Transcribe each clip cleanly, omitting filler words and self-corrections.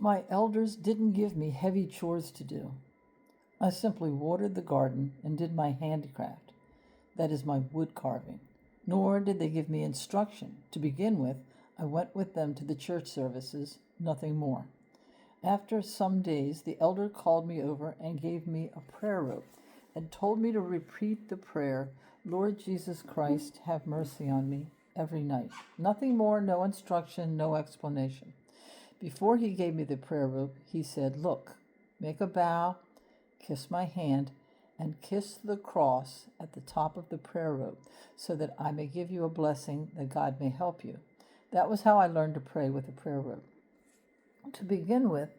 My elders didn't give me heavy chores to do. I simply watered the garden and did my handicraft, that is, my wood carving. Nor did they give me instruction. To begin with, I went with them to the church services, nothing more. After some days, the elder called me over and gave me a prayer rope and told me to repeat the prayer, Lord Jesus Christ, have mercy on me, every night. Nothing more, no instruction, no explanation. Before he gave me the prayer rope, he said, look, make a bow, kiss my hand, and kiss the cross at the top of the prayer rope so that I may give you a blessing that God may help you. That was how I learned to pray with a prayer rope. To begin with,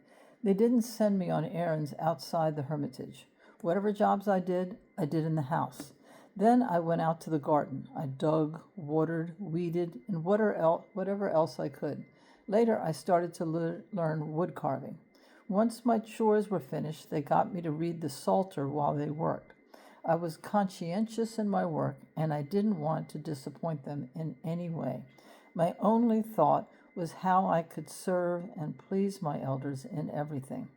they didn't send me on errands outside the hermitage. Whatever jobs I did in the house. Then I went out to the garden. I dug, watered, weeded, and whatever else I could. Later, I started to learn wood carving. Once my chores were finished, they got me to read the Psalter while they worked. I was conscientious in my work, and I didn't want to disappoint them in any way. My only thought was how I could serve and please my elders in everything.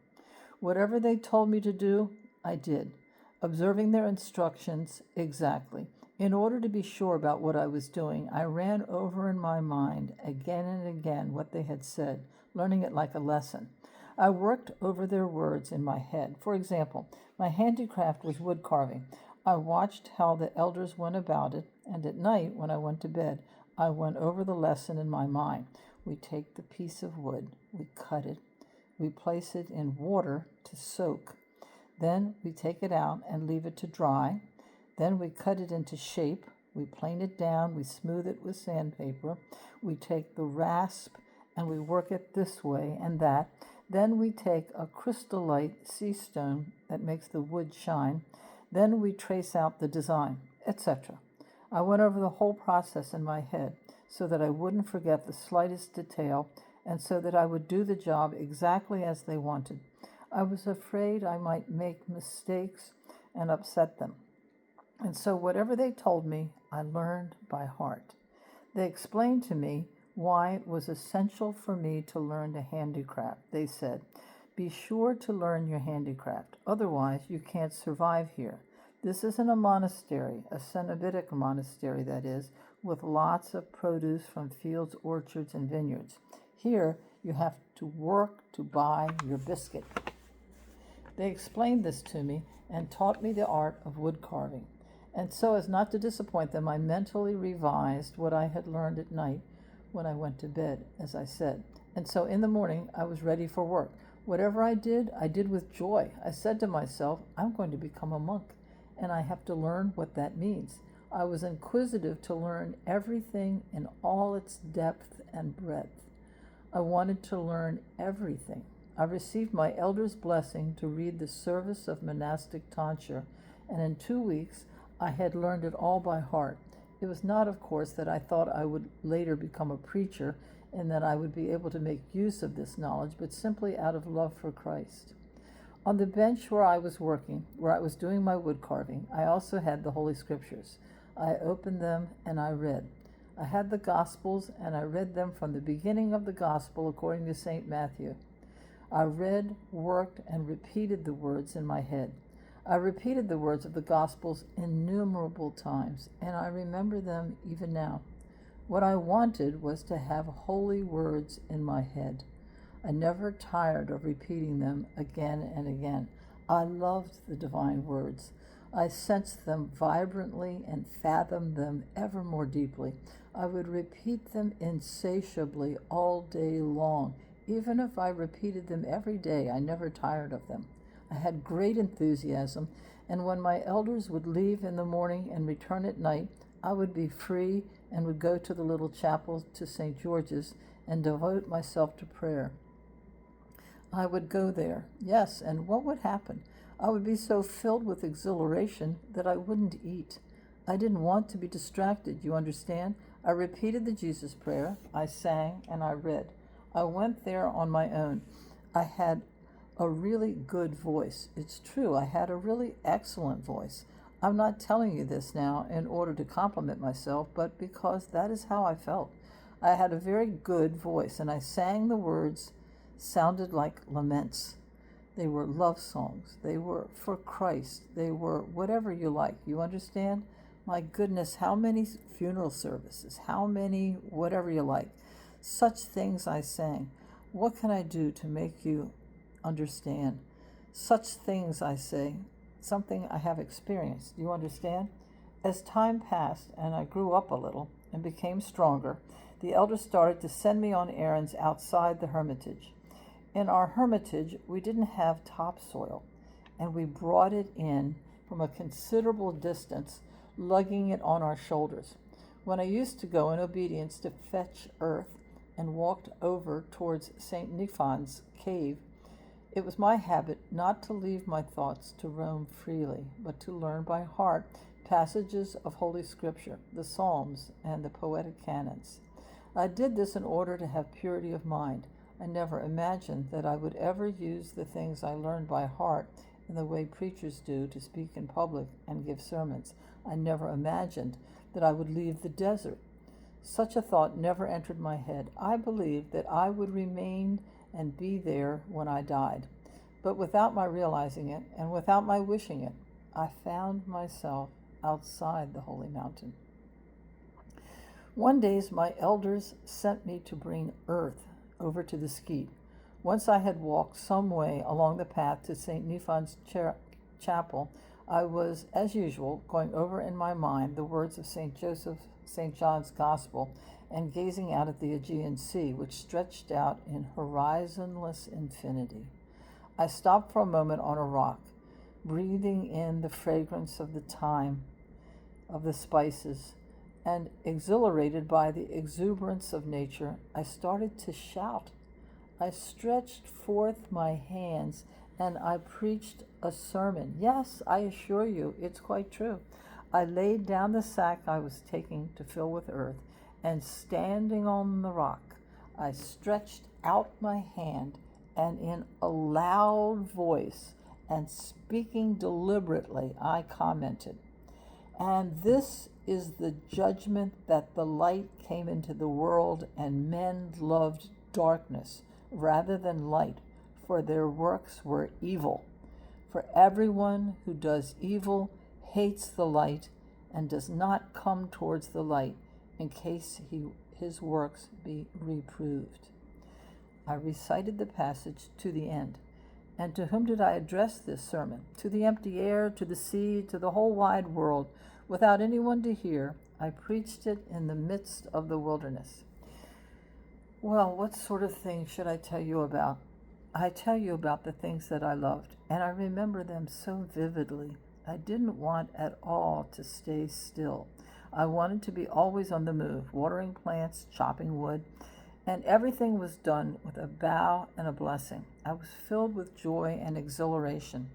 Whatever they told me to do, I did, observing their instructions exactly. In order to be sure about what I was doing, I ran over in my mind again and again what they had said, learning it like a lesson. I worked over their words in my head. For example, my handicraft was wood carving. I watched how the elders went about it, and at night, when I went to bed, I went over the lesson in my mind. We take the piece of wood, we cut it, we place it in water to soak. Then we take it out and leave it to dry. Then we cut it into shape. We plane it down. We smooth it with sandpaper. We take the rasp and we work it this way and that. Then we take a crystallite sea stone that makes the wood shine. Then we trace out the design, etc. I went over the whole process in my head so that I wouldn't forget the slightest detail and so that I would do the job exactly as they wanted. I was afraid I might make mistakes and upset them. And so whatever they told me, I learned by heart. They explained to me why it was essential for me to learn the handicraft. They said, be sure to learn your handicraft, otherwise you can't survive here. This isn't a monastery, a Cenobitic monastery that is, with lots of produce from fields, orchards, and vineyards. Here you have to work to buy your biscuit. They explained this to me and taught me the art of wood carving. And so as not to disappoint them, I mentally revised what I had learned at night when I went to bed, as I said. And so in the morning, I was ready for work. Whatever I did with joy. I said to myself, I'm going to become a monk, and I have to learn what that means. I was inquisitive to learn everything in all its depth and breadth. I wanted to learn everything. I received my elder's blessing to read the service of monastic tonsure, and in 2 weeks, I had learned it all by heart. It was not, of course, that I thought I would later become a preacher and that I would be able to make use of this knowledge, but simply out of love for Christ. On the bench where I was working, where I was doing my wood carving, I also had the Holy Scriptures. I opened them and I read. I had the Gospels and I read them from the beginning of the Gospel according to St. Matthew. I read, worked, and repeated the words in my head. I repeated the words of the Gospels innumerable times, and I remember them even now. What I wanted was to have holy words in my head. I never tired of repeating them again and again. I loved the divine words. I sensed them vibrantly and fathomed them ever more deeply. I would repeat them insatiably all day long. Even if I repeated them every day, I never tired of them. I had great enthusiasm, and when my elders would leave in the morning and return at night, I would be free and would go to the little chapel to St. George's and devote myself to prayer. I would go there, yes, and what would happen? I would be so filled with exhilaration that I wouldn't eat. I didn't want to be distracted, you understand? I repeated the Jesus prayer, I sang, and I read. I went there on my own. I had a really good voice. It's true, I had a really excellent voice. I'm not telling you this now in order to compliment myself, but because that is how I felt. I had a very good voice, and I sang the words sounded like laments. They were love songs. They were for Christ. They were whatever you like. You understand? My goodness, how many funeral services, how many whatever you like. Such things I sang. What can I do to make you understand? Such things I say, something I have experienced. You understand? As time passed and I grew up a little and became stronger, the elders started to send me on errands outside the hermitage. In our hermitage, we didn't have topsoil, and we brought it in from a considerable distance, lugging it on our shoulders. When I used to go in obedience to fetch earth and walked over towards St. Niphan's cave, it was my habit not to leave my thoughts to roam freely, but to learn by heart passages of Holy Scripture, the Psalms, and the poetic canons. I did this in order to have purity of mind. I never imagined that I would ever use the things I learned by heart in the way preachers do to speak in public and give sermons. I never imagined that I would leave the desert. Such a thought never entered my head. I believed that I would remain and be there when I died. But without my realizing it and without my wishing it, I found myself outside the holy mountain. One day my elders sent me to bring earth over to the skeet. Once I had walked some way along the path to St. Niphan's chapel, I was, as usual, going over in my mind the words of St. John's Gospel and gazing out at the Aegean Sea, which stretched out in horizonless infinity. I stopped for a moment on a rock, breathing in the fragrance of the thyme, of the spices, and exhilarated by the exuberance of nature, I started to shout. I stretched forth my hands and I preached a sermon. Yes, I assure you, it's quite true. I laid down the sack I was taking to fill with earth, and standing on the rock, I stretched out my hand, and in a loud voice and speaking deliberately, I commented, "And this is the judgment, that the light came into the world, and men loved darkness rather than light, for their works were evil. For everyone who does evil hates the light and does not come towards the light, in case his works be reproved." I recited the passage to the end. And to whom did I address this sermon? To the empty air, to the sea, to the whole wide world. Without anyone to hear, I preached it in the midst of the wilderness. Well, what sort of things should I tell you about? I tell you about the things that I loved, and I remember them so vividly. I didn't want at all to stay still. I wanted to be always on the move, watering plants, chopping wood, and everything was done with a bow and a blessing. I was filled with joy and exhilaration.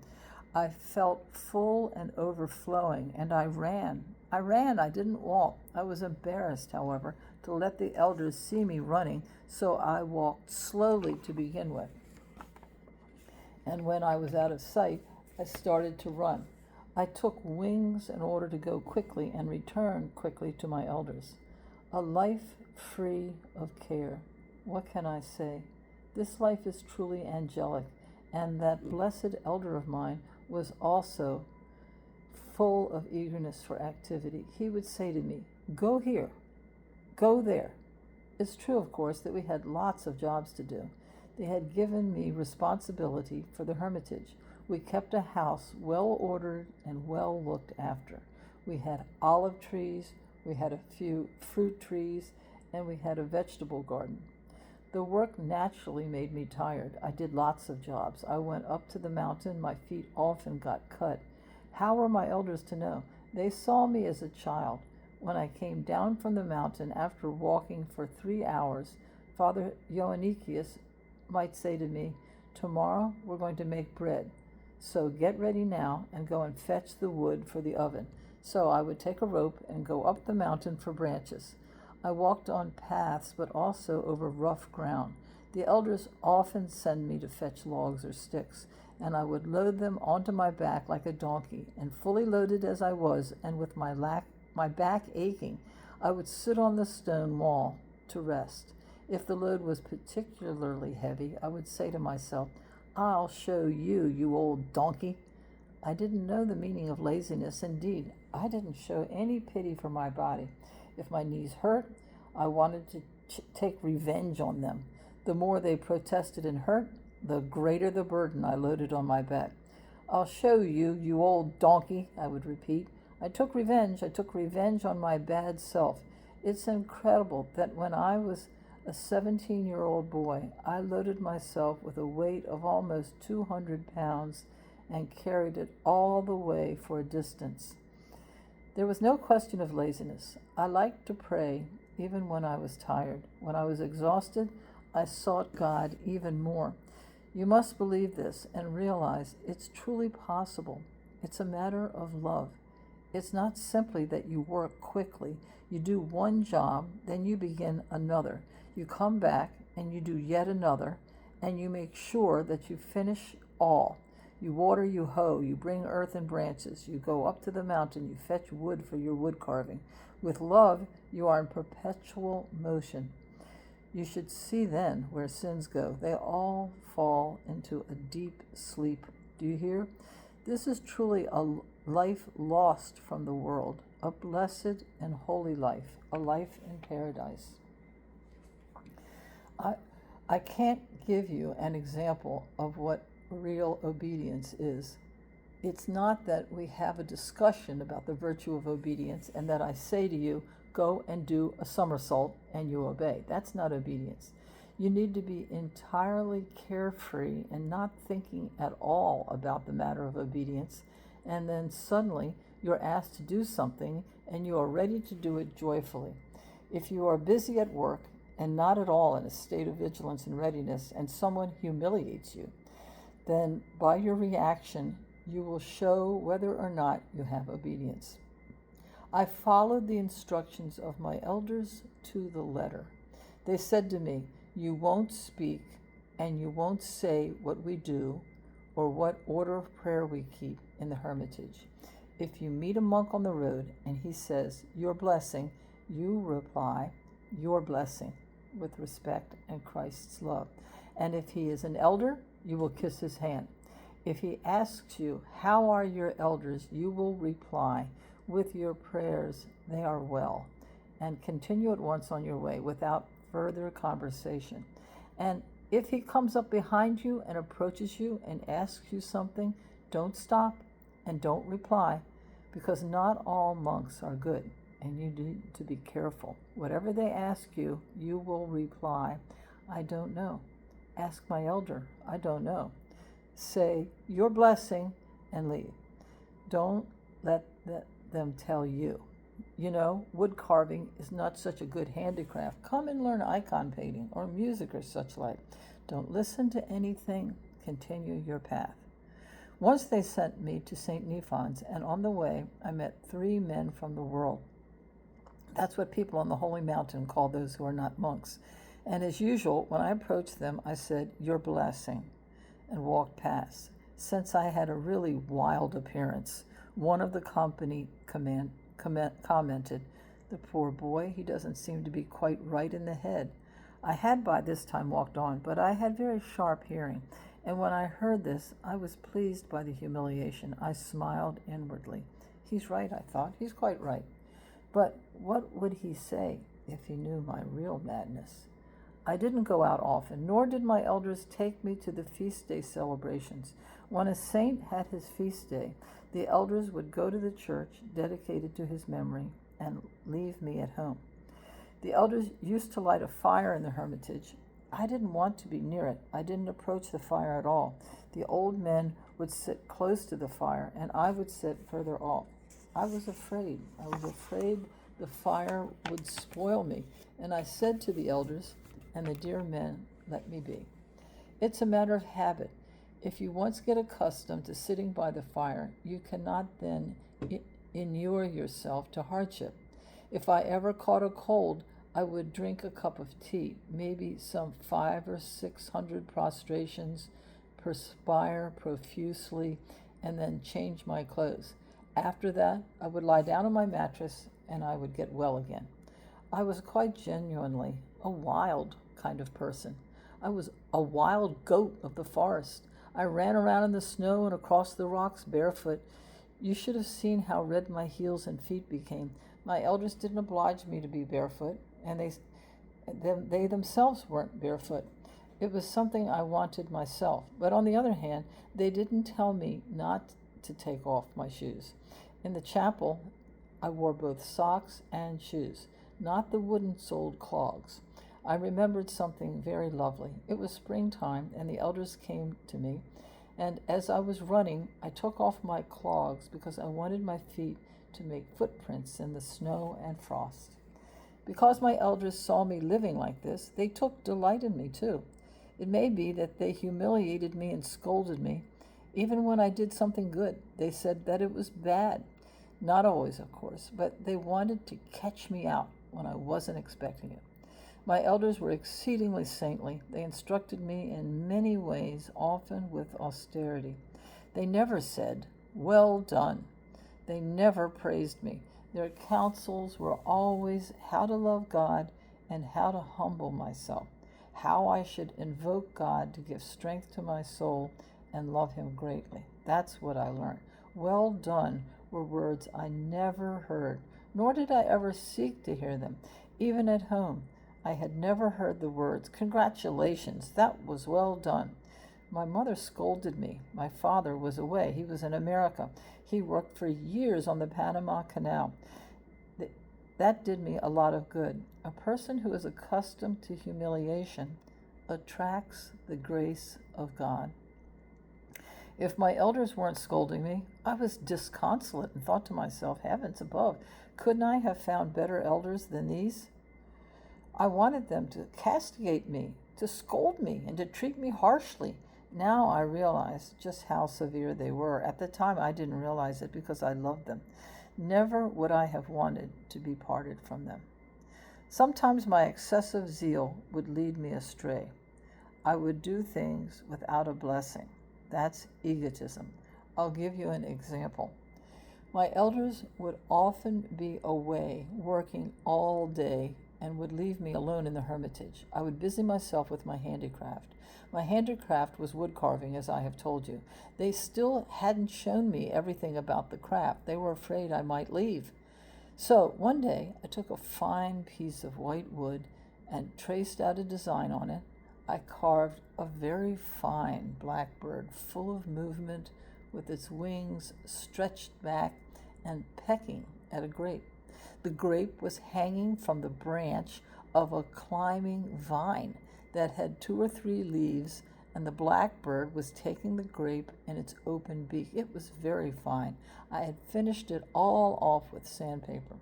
I felt full and overflowing, and I ran. I didn't walk. I was embarrassed, however, to let the elders see me running, so I walked slowly to begin with. And when I was out of sight, I started to run. I took wings in order to go quickly and return quickly to my elders. A life free of care. What can I say? This life is truly angelic, and that blessed elder of mine was also full of eagerness for activity. He would say to me, "Go here, go there." It's true, of course, that we had lots of jobs to do. They had given me responsibility for the hermitage. We kept a house well ordered and well looked after. We had olive trees, we had a few fruit trees, and we had a vegetable garden. The work naturally made me tired. I did lots of jobs. I went up to the mountain. My feet often got cut. How were my elders to know? They saw me as a child. When I came down from the mountain after walking for 3 hours, Father Ioannicius might say to me, "Tomorrow we're going to make bread. So get ready now and go and fetch the wood for the oven." So I would take a rope and go up the mountain for branches. I walked on paths, but also over rough ground. The elders often send me to fetch logs or sticks, and I would load them onto my back like a donkey, and fully loaded as I was, and with my back aching, I would sit on the stone wall to rest. If the load was particularly heavy, I would say to myself, "I'll show you, you old donkey." I didn't know the meaning of laziness. Indeed, I didn't show any pity for my body. If my knees hurt, I wanted to take revenge on them. The more they protested and hurt, the greater the burden I loaded on my back. "I'll show you, you old donkey," I would repeat. I took revenge on my bad self. It's incredible that when I was a 17-year-old boy, I loaded myself with a weight of almost 200 pounds and carried it all the way for a distance. There was no question of laziness. I liked to pray even when I was tired. When I was exhausted, I sought God even more. You must believe this and realize it's truly possible. It's a matter of love. It's not simply that you work quickly. You do one job, then you begin another. You come back and you do yet another, and you make sure that you finish all. You water, you hoe, you bring earth and branches, you go up to the mountain, you fetch wood for your wood carving. With love, you are in perpetual motion. You should see then where sins go. They all fall into a deep sleep. Do you hear? This is truly a life lost from the world, a blessed and holy life, a life in paradise. I can't give you an example of what real obedience is. It's not that we have a discussion about the virtue of obedience and that I say to you, go and do a somersault and you obey. That's not obedience. You need to be entirely carefree and not thinking at all about the matter of obedience, and then suddenly you're asked to do something and you are ready to do it joyfully. If you are busy at work and not at all in a state of vigilance and readiness, and someone humiliates you, then by your reaction you will show whether or not you have obedience. I followed the instructions of my elders to the letter. They said to me, "You won't speak and you won't say what we do or what order of prayer we keep in the hermitage. If you meet a monk on the road and he says, 'Your blessing,' you reply, 'Your blessing,' with respect and Christ's love. And if he is an elder, you will kiss his hand. If he asks you, 'How are your elders?' you will reply, 'With your prayers, they are well,' and continue at once on your way without further conversation. And if he comes up behind you and approaches you and asks you something, don't stop and don't reply, because not all monks are good, and you need to be careful. Whatever they ask you, you will reply, 'I don't know.' Ask my elder, 'I don't know.' Say, 'Your blessing,' and leave. Don't let them tell you. You know, wood carving is not such a good handicraft. Come and learn icon painting or music or such like. Don't listen to anything. Continue your path." Once they sent me to St. Nephan's, and on the way I met 3 men from the world. That's what people on the Holy Mountain call those who are not monks. And as usual, when I approached them, I said, "Your blessing," and walked past. Since I had a really wild appearance, one of the company commented, "The poor boy, he doesn't seem to be quite right in the head." I had by this time walked on, but I had very sharp hearing, and when I heard this, I was pleased by the humiliation. I smiled inwardly. He's right, I thought. He's quite right. But what would he say if he knew my real madness? I didn't go out often, nor did my elders take me to the feast day celebrations. When a saint had his feast day, the elders would go to the church dedicated to his memory and leave me at home. The elders used to light a fire in the hermitage. I didn't want to be near it. I didn't approach the fire at all. The old men would sit close to the fire, and I would sit further off. I was afraid. The fire would spoil me, and I said to the elders and the dear men, "Let me be." It's a matter of habit. If you once get accustomed to sitting by the fire, you cannot then inure yourself to hardship. If I ever caught a cold, I would drink a cup of tea, maybe some 500 or 600 prostrations, perspire profusely, and then change my clothes. After that, I would lie down on my mattress and I would get well again. I was quite genuinely a wild kind of person. I was a wild goat of the forest. I ran around in the snow and across the rocks barefoot. You should have seen how red my heels and feet became. My elders didn't oblige me to be barefoot, and they themselves weren't barefoot. It was something I wanted myself. But on the other hand, they didn't tell me not to take off my shoes. In the chapel, I wore both socks and shoes, not the wooden-soled clogs. I remembered something very lovely. It was springtime, and the elders came to me, and as I was running, I took off my clogs because I wanted my feet to make footprints in the snow and frost. Because my elders saw me living like this, they took delight in me too. It may be that they humiliated me and scolded me. Even when I did something good, they said that it was bad. Not always, of course, but they wanted to catch me out when I wasn't expecting it. My elders were exceedingly saintly. They instructed me in many ways, often with austerity. They never said, "Well done." They never praised me. Their counsels were always how to love God and how to humble myself, how I should invoke God to give strength to my soul and love Him greatly. That's what I learned. Well done were words I never heard, nor did I ever seek to hear them. Even at home, I had never heard the words, "Congratulations, that was well done." My mother scolded me. My father was away. He was in America. He worked for years on the Panama Canal. That did me a lot of good. A person who is accustomed to humiliation attracts the grace of God. If my elders weren't scolding me, I was disconsolate and thought to myself, heavens above, couldn't I have found better elders than these? I wanted them to castigate me, to scold me, and to treat me harshly. Now I realize just how severe they were. At the time, I didn't realize it because I loved them. Never would I have wanted to be parted from them. Sometimes my excessive zeal would lead me astray. I would do things without a blessing. That's egotism. I'll give you an example. My elders would often be away working all day and would leave me alone in the hermitage. I would busy myself with my handicraft. My handicraft was wood carving, as I have told you. They still hadn't shown me everything about the craft. They were afraid I might leave. So one day I took a fine piece of white wood and traced out a design on it. I carved a very fine blackbird, full of movement, with its wings stretched back and pecking at a grape. The grape was hanging from the branch of a climbing vine that had 2 or 3 leaves, and the blackbird was taking the grape in its open beak. It was very fine. I had finished it all off with sandpaper.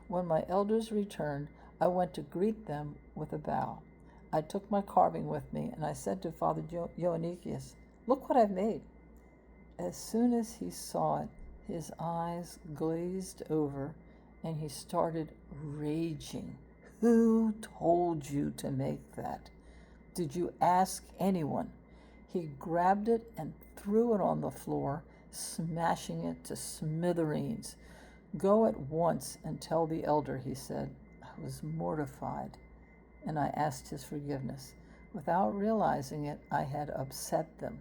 When my elders returned, I went to greet them with a bow. I took my carving with me, and I said to Father Ioannicius, "Look what I've made." As soon as he saw it, his eyes glazed over, and he started raging. "Who told you to make that? Did you ask anyone?" He grabbed it and threw it on the floor, smashing it to smithereens. "Go at once and tell the elder," he said. I was mortified, and I asked his forgiveness. Without realizing it, I had upset them.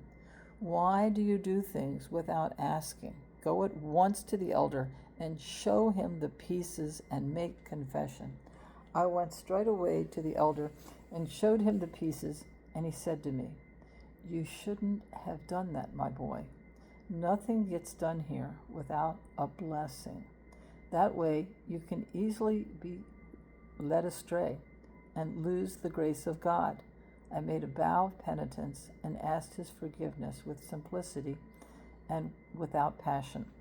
Why do you do things without asking? Go at once to the elder and show him the pieces and make confession. I went straight away to the elder and showed him the pieces, and he said to me, "You shouldn't have done that, my boy. Nothing gets done here without a blessing. That way you can easily be led astray and lose the grace of God." I made a bow of penitence and asked his forgiveness with simplicity and without passion.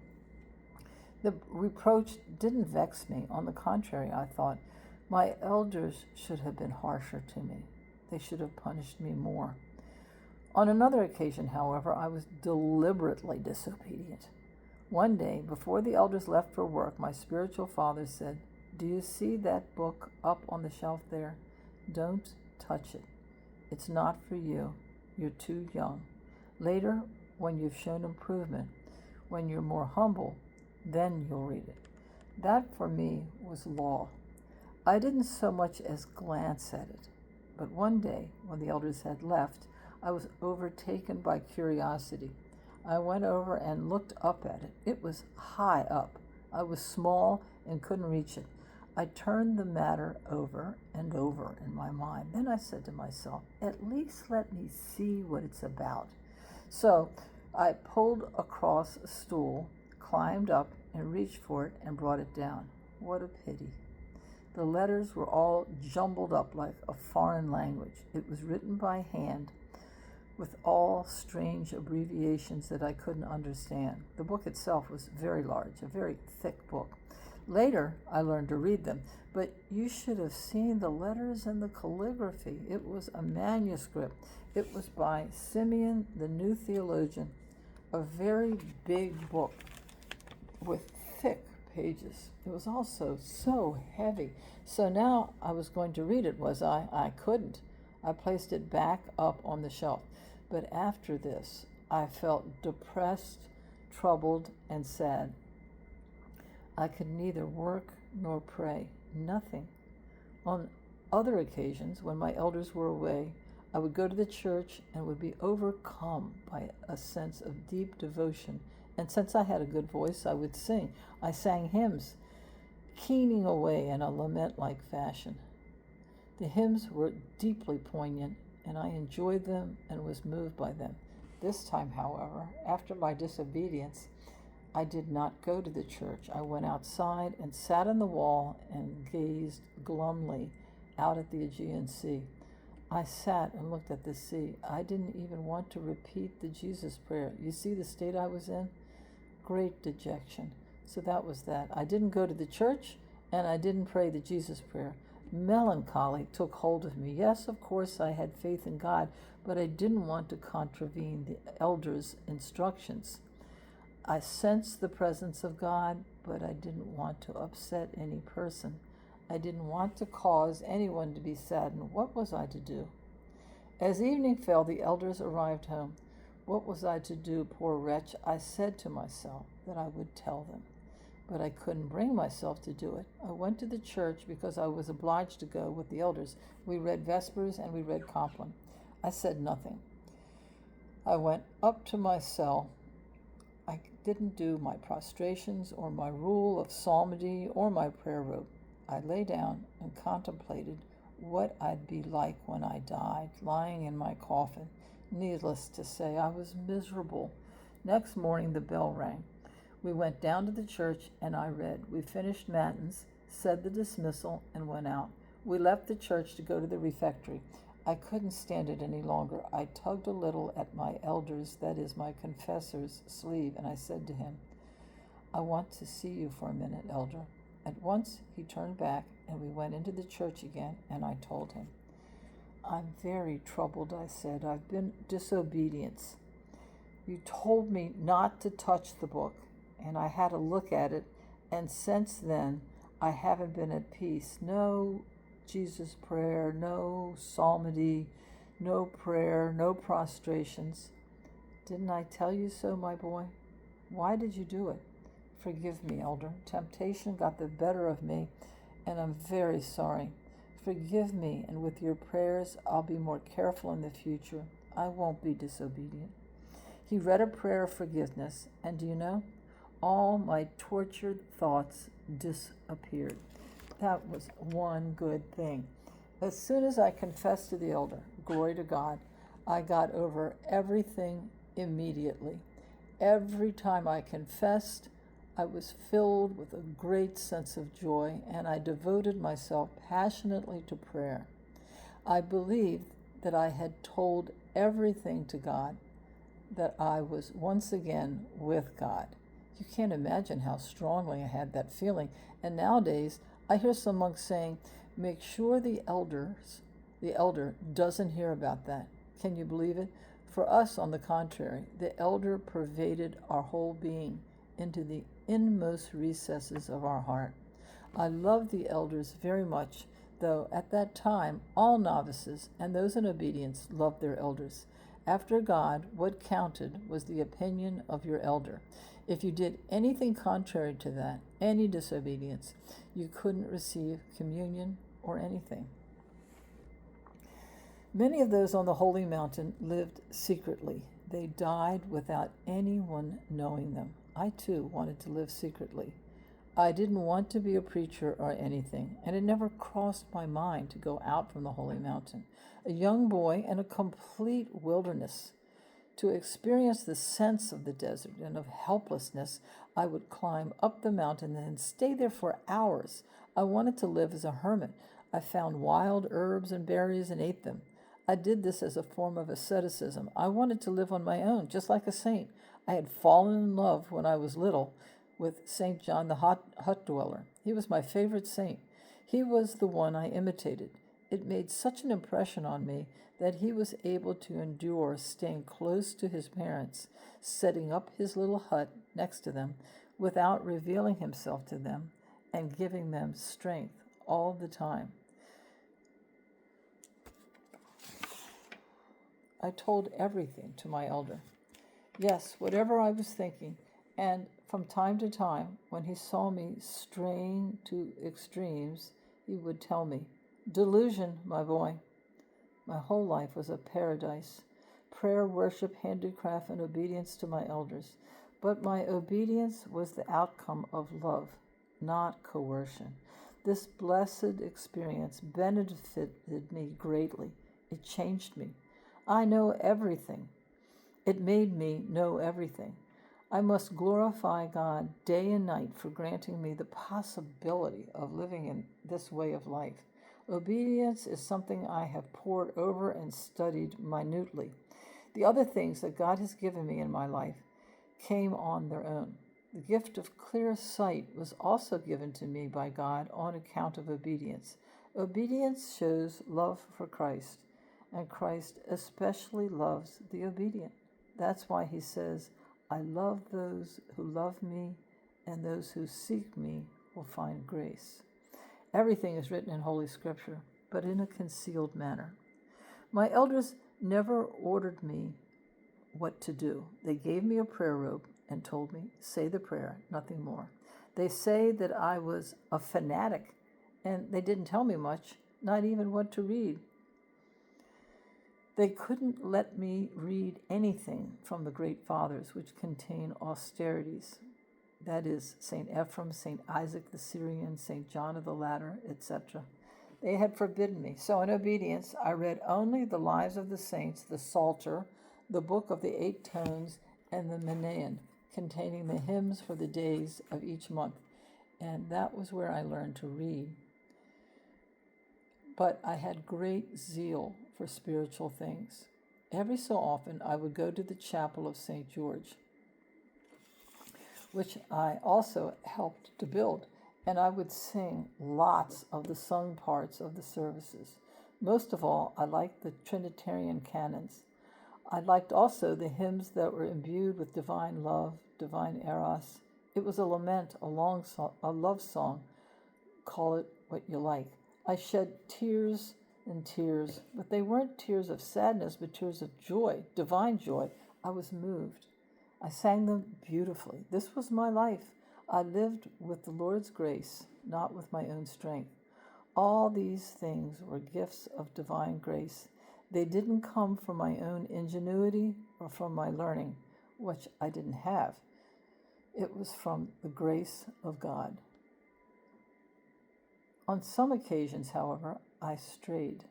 The reproach didn't vex me. On the contrary, I thought, my elders should have been harsher to me. They should have punished me more. On another occasion, however, I was deliberately disobedient. One day, before the elders left for work, my spiritual father said, "Do you see that book up on the shelf there? Don't touch it. It's not for you. You're too young. Later, when you've shown improvement, when you're more humble, then you'll read it." That for me was law. I didn't so much as glance at it. But one day, when the elders had left, I was overtaken by curiosity. I went over and looked up at it. It was high up. I was small and couldn't reach it. I turned the matter over and over in my mind. Then I said to myself, at least let me see what it's about. So I pulled across a stool, climbed up, and reached for it and brought it down. What a pity. The letters were all jumbled up like a foreign language. It was written by hand with all strange abbreviations that I couldn't understand. The book itself was very large, a very thick book. Later, I learned to read them, but you should have seen the letters and the calligraphy. It was a manuscript. It was by Simeon, the New Theologian, a very big book with thick pages. It was also so heavy. So now I was going to read it, was I? I couldn't. I placed it back up on the shelf. But after this, I felt depressed, troubled, and sad. I could neither work nor pray, nothing. On other occasions, when my elders were away, I would go to the church and would be overcome by a sense of deep devotion. And since I had a good voice, I would sing. I sang hymns, keening away in a lament-like fashion. The hymns were deeply poignant, and I enjoyed them and was moved by them. This time, however, after my disobedience, I did not go to the church. I went outside and sat on the wall and gazed glumly out at the Aegean Sea. I sat and looked at the sea. I didn't even want to repeat the Jesus prayer. You see the state I was in? Great dejection. So that was that. I didn't go to the church, and I didn't pray the Jesus prayer. Melancholy took hold of me. Yes, of course, I had faith in God, but I didn't want to contravene the elders' instructions. I sensed the presence of God, but I didn't want to upset any person. I didn't want to cause anyone to be saddened. What was I to do? As evening fell, the elders arrived home. What was I to do, poor wretch? I said to myself that I would tell them, but I couldn't bring myself to do it. I went to the church because I was obliged to go with the elders. We read Vespers and we read Compline. I said nothing. I went up to my cell. I didn't do my prostrations or my rule of psalmody or my prayer robe. I lay down and contemplated what I'd be like when I died, lying in my coffin. Needless to say, I was miserable. Next morning, the bell rang. We went down to the church and I read. We finished matins, said the dismissal, and went out. We left the church to go to the refectory. I couldn't stand it any longer. I tugged a little at my elder's, that is, my confessor's, sleeve, and I said to him, I want to see you for a minute, elder. At once he turned back and we went into the church again, and I told him, I'm very troubled, I said. I've been disobedient. You told me not to touch the book, and I had a look at it, and since then I haven't been at peace. No Jesus prayer, no psalmody, no prayer, no prostrations. Didn't I tell you so, my boy? Why did you do it? Forgive me, elder. Temptation got the better of me, and I'm very sorry. Forgive me, and with your prayers, I'll be more careful in the future. I won't be disobedient. He read a prayer of forgiveness, and do you know? All my tortured thoughts disappeared. That was one good thing. As soon as I confessed to the elder, glory to God, I got over everything immediately. Every time I confessed, I was filled with a great sense of joy, and I devoted myself passionately to prayer. I believed that I had told everything to God, that I was once again with God. You can't imagine how strongly I had that feeling. And nowadays, I hear some monks saying, make sure the elder doesn't hear about that. Can you believe it? For us, on the contrary, the elder pervaded our whole being into the inmost recesses of our heart. I loved the elders very much, though at that time all novices and those in obedience loved their elders. After God, what counted was the opinion of your elder. If you did anything contrary to that, any disobedience, you couldn't receive communion or anything. Many of those on the holy mountain lived secretly. They died without anyone knowing them. I too wanted to live secretly. I didn't want to be a preacher or anything, and it never crossed my mind to go out from the holy mountain. A young boy in a complete wilderness. To experience the sense of the desert and of helplessness, I would climb up the mountain and stay there for hours. I wanted to live as a hermit. I found wild herbs and berries and ate them. I did this as a form of asceticism. I wanted to live on my own, just like a saint. I had fallen in love when I was little with St. John the hut dweller. He was my favorite saint. He was the one I imitated. It made such an impression on me that he was able to endure staying close to his parents, setting up his little hut next to them without revealing himself to them and giving them strength all the time. I told everything to my elder. Yes, whatever I was thinking, and from time to time, when he saw me straying to extremes, he would tell me, "Delusion, my boy." My whole life was a paradise. Prayer, worship, handicraft, and obedience to my elders. But my obedience was the outcome of love, not coercion. This blessed experience benefited me greatly. It changed me. I know everything. It made me know everything. I must glorify God day and night for granting me the possibility of living in this way of life. Obedience is something I have pored over and studied minutely. The other things that God has given me in my life came on their own. The gift of clear sight was also given to me by God on account of obedience. Obedience shows love for Christ, and Christ especially loves the obedient. That's why he says, "I love those who love me, and those who seek me will find grace." Everything is written in Holy Scripture, but in a concealed manner. My elders never ordered me what to do. They gave me a prayer rope and told me, "Say the prayer, nothing more." They say that I was a fanatic, and they didn't tell me much, not even what to read. They couldn't let me read anything from the great fathers which contain austerities. That is, St. Ephrem, St. Isaac the Syrian, St. John of the Ladder, etc. They had forbidden me. So in obedience, I read only the Lives of the Saints, the Psalter, the Book of the Eight Tones, and the Manaean, containing the hymns for the days of each month. And that was where I learned to read. But I had great zeal for spiritual things. Every so often, I would go to the chapel of St. George, which I also helped to build, and I would sing lots of the sung parts of the services. Most of all, I liked the Trinitarian canons. I liked also the hymns that were imbued with divine love, divine eros. It was a lament, a love song. Call it what you like. I shed tears and tears, but they weren't tears of sadness, but tears of joy, divine joy. I was moved. I sang them beautifully. This was my life. I lived with the Lord's grace, not with my own strength. All these things were gifts of divine grace. They didn't come from my own ingenuity or from my learning, which I didn't have. It was from the grace of God. On some occasions, however, I strayed.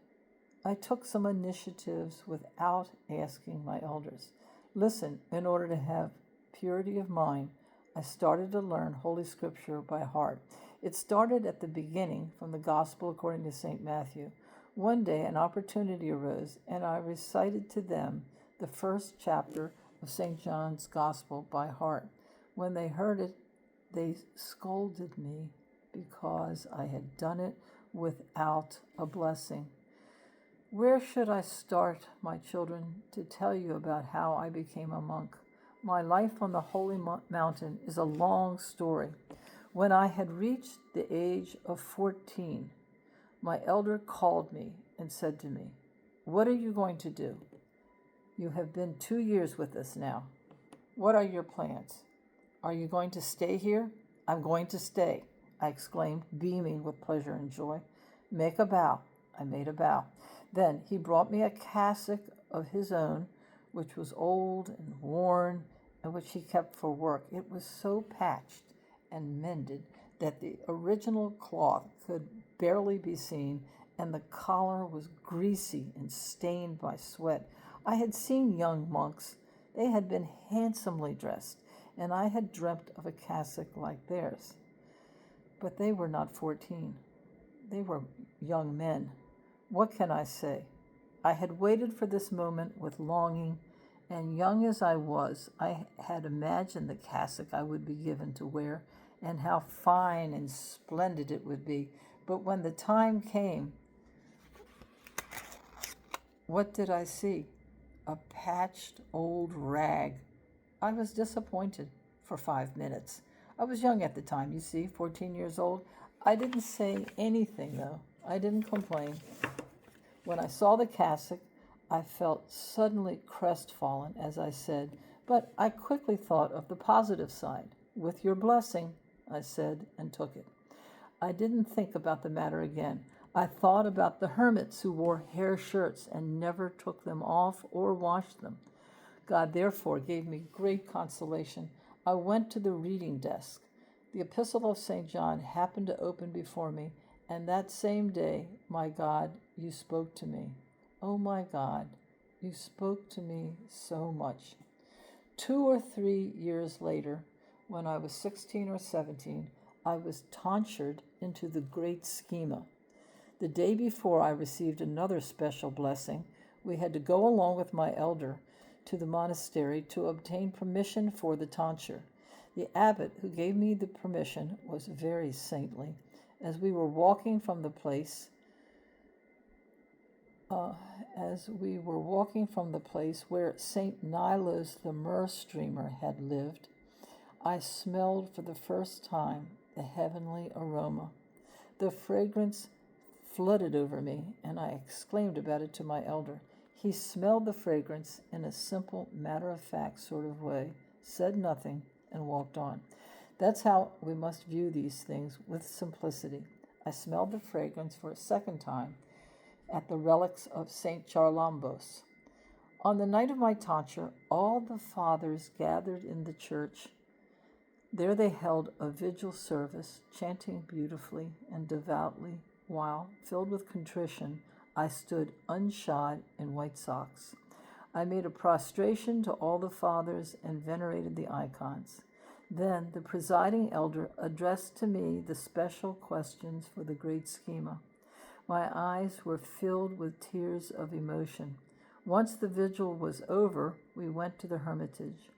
I took some initiatives without asking my elders. Listen, in order to have purity of mind, I started to learn Holy Scripture by heart. It started at the beginning from the Gospel according to St. Matthew. One day an opportunity arose, and I recited to them the first chapter of St. John's Gospel by heart. When they heard it, they scolded me because I had done it without a blessing. Where should I start, my children, to tell you about how I became a monk? My life on the holy mountain is a long story. When I had reached the age of 14, my elder called me and said to me, "What are you going to do? You have been 2 years with us now. What are your plans? Are you going to stay here?" "I'm going to stay," I exclaimed, beaming with pleasure and joy. "Make a bow." I made a bow. Then he brought me a cassock of his own, which was old and worn, and which he kept for work. It was so patched and mended that the original cloth could barely be seen, and the collar was greasy and stained by sweat. I had seen young monks. They had been handsomely dressed, and I had dreamt of a cassock like theirs. But they were not 14. They were young men. What can I say? I had waited for this moment with longing, and young as I was, I had imagined the cassock I would be given to wear, and how fine and splendid it would be. But when the time came, what did I see? A patched old rag. I was disappointed for 5 minutes. I was young at the time, you see, 14 years old. I didn't say anything, though. I didn't complain. When I saw the cassock, I felt suddenly crestfallen, as I said, but I quickly thought of the positive side. With your blessing, I said, and took it. I didn't think about the matter again. I thought about the hermits who wore hair shirts and never took them off or washed them. God therefore gave me great consolation. I went to the reading desk. The Epistle of St. John happened to open before me, and that same day, my God, you spoke to me. Oh, my God, you spoke to me so much. 2 or 3 years later, when I was 16 or 17, I was tonsured into the great schema. The day before I received another special blessing, we had to go along with my elder to the monastery to obtain permission for the tonsure. The abbot who gave me the permission was very saintly. As we were walking from the place where St. Nilos the myrrh streamer had lived, I smelled for the first time the heavenly aroma. The fragrance flooded over me, and I exclaimed about it to my elder. He smelled the fragrance in a simple, matter-of-fact sort of way, said nothing, and walked on. That's how we must view these things, with simplicity. I smelled the fragrance for a second time at the relics of St. Charlambos. On the night of my tonsure, all the fathers gathered in the church. There they held a vigil service, chanting beautifully and devoutly, while, filled with contrition, I stood unshod in white socks. I made a prostration to all the fathers and venerated the icons. Then the presiding elder addressed to me the special questions for the great schema. My eyes were filled with tears of emotion. Once the vigil was over, we went to the hermitage.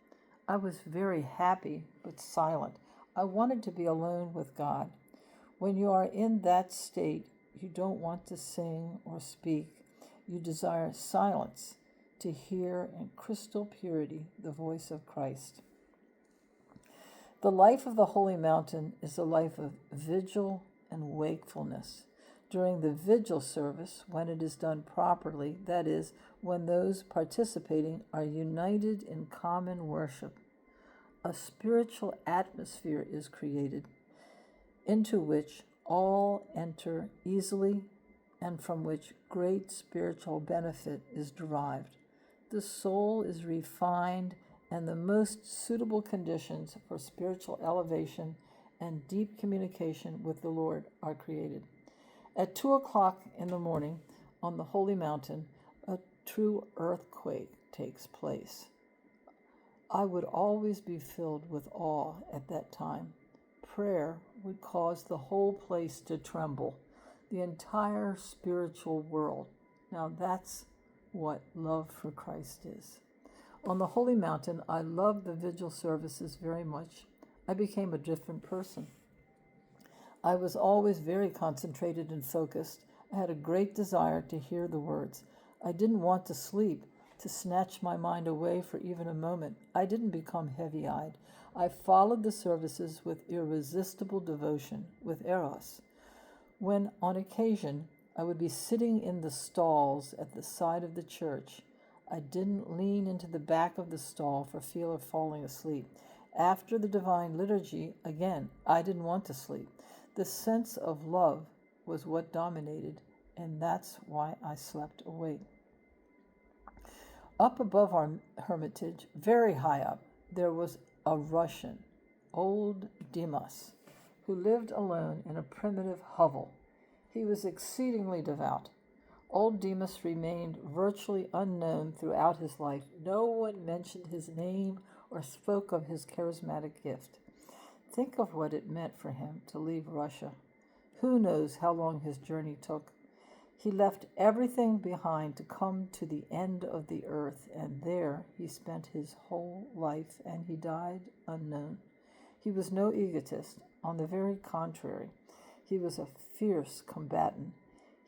I was very happy, but silent. I wanted to be alone with God. When you are in that state, you don't want to sing or speak. You desire silence to hear in crystal purity the voice of Christ. The life of the Holy Mountain is a life of vigil and wakefulness. During the vigil service, when it is done properly, that is, when those participating are united in common worship, a spiritual atmosphere is created into which all enter easily and from which great spiritual benefit is derived. The soul is refined, and the most suitable conditions for spiritual elevation and deep communication with the Lord are created. At 2 o'clock in the morning on the Holy Mountain, a true earthquake takes place. I would always be filled with awe at that time. Prayer would cause the whole place to tremble, the entire spiritual world. Now that's what love for Christ is. On the Holy Mountain, I loved the vigil services very much. I became a different person. I was always very concentrated and focused. I had a great desire to hear the words. I didn't want to sleep, to snatch my mind away for even a moment. I didn't become heavy-eyed. I followed the services with irresistible devotion, with eros. When, on occasion, I would be sitting in the stalls at the side of the church, I didn't lean into the back of the stall for fear of falling asleep. After the divine liturgy, again, I didn't want to sleep. The sense of love was what dominated, and that's why I slept awake. Up above our hermitage, very high up, there was a Russian, old Dimas, who lived alone in a primitive hovel. He was exceedingly devout. Old Demas remained virtually unknown throughout his life. No one mentioned his name or spoke of his charismatic gift. Think of what it meant for him to leave Russia. Who knows how long his journey took? He left everything behind to come to the end of the earth, and there he spent his whole life, and he died unknown. He was no egotist. On the very contrary, he was a fierce combatant.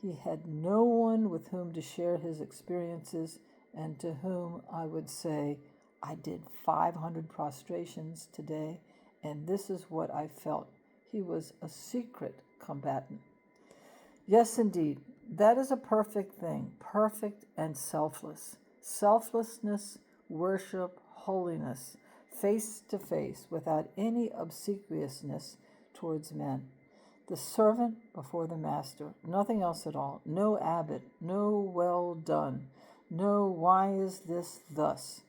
He had no one with whom to share his experiences and to whom I would say, I did 500 prostrations today, and this is what I felt. He was a secret combatant. Yes, indeed, that is a perfect thing, perfect and selfless. Selflessness, worship, holiness, face to face, without any obsequiousness towards men. The servant before the master, nothing else at all. No abbot, no well done, no why is this thus.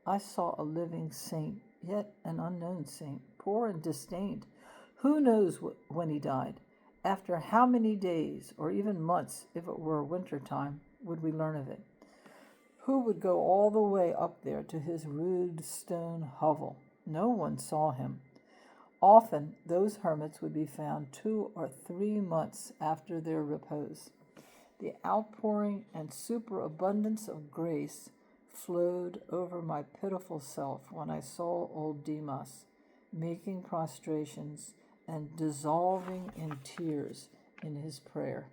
I saw a living saint, yet an unknown saint, poor and disdained. Who knows when he died? After how many days, or even months, if it were winter time, would we learn of it? Who would go all the way up there to his rude stone hovel? No one saw him. Often those hermits would be found 2 or 3 months after their repose. The outpouring and superabundance of grace flowed over my pitiful self when I saw old Demas making prostrations and dissolving in tears in his prayer.